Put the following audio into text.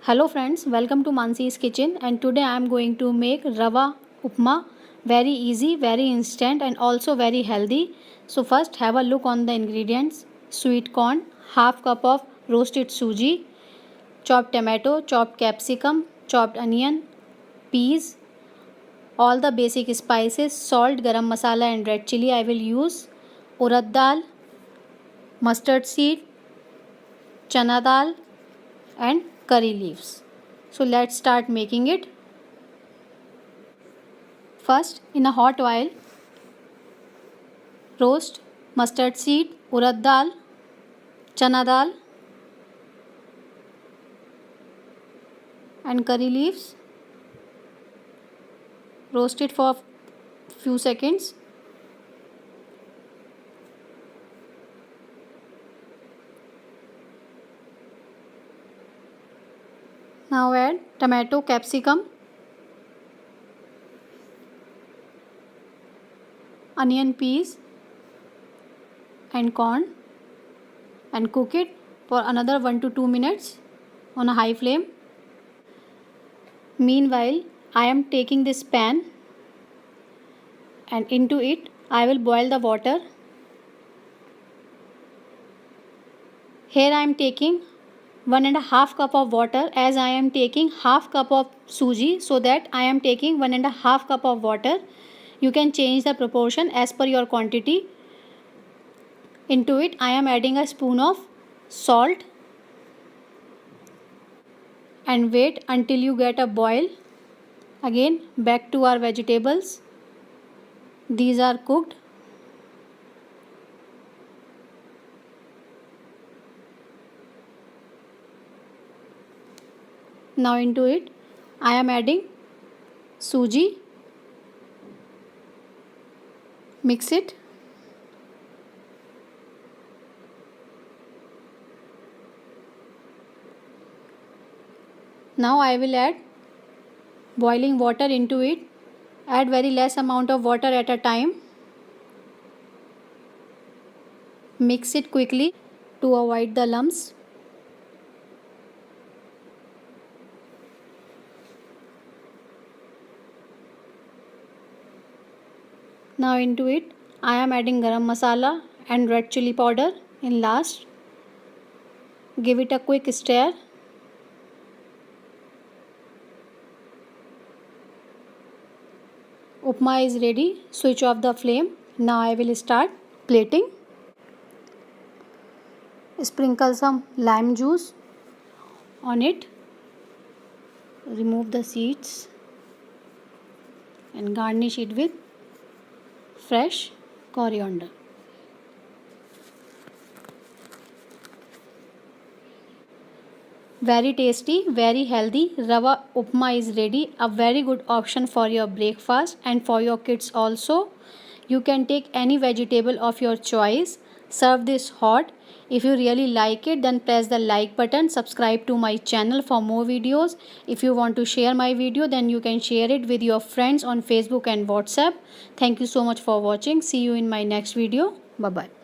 Hello friends, welcome to Mansi's kitchen, and today I am going to make rava upma. Very easy, very instant and also very healthy. So first have a look on the ingredients. Sweet corn, half cup of roasted suji, chopped tomato, chopped capsicum, chopped onion, peas, all the basic spices, salt, garam masala and red chili I will use, urad dal, mustard seed, chana dal and curry leaves. So let's start making it. First, in a hot oil, roast mustard seed, urad dal, chana dal and curry leaves. Roast it for few seconds. Now add tomato, capsicum, onion, peas and corn and cook it for another 1 to 2 minutes on a high flame. Meanwhile, I am taking this pan and into it I will boil the water. Here I am taking 1.5 cup of water, as I am taking half cup of suji, so that I am taking 1.5 cup of water. You can change the proportion as per your quantity. Into it I am adding a spoon of salt and wait until you get a boil. Again back to our vegetables. These are cooked. Now into it I am adding suji. Mix it. Now I will add boiling water into it. Add very less amount of water at a time. Mix it quickly to avoid the lumps. Now into it I am adding garam masala and red chili powder in last. Give it a quick stir. Upma is ready. Switch off the flame. Now I will start plating. Sprinkle some lime juice on it. Remove the seeds and garnish it with fresh coriander. Very tasty, very healthy rava upma is ready. A very good option for your breakfast and for your kids also. You can take any vegetable of your choice. Serve this hot. If you really like it, then press the like button. Subscribe to my channel for more videos. If you want to share my video, then you can share it with your friends on Facebook and WhatsApp. Thank you so much for watching. See you in my next video. Bye bye.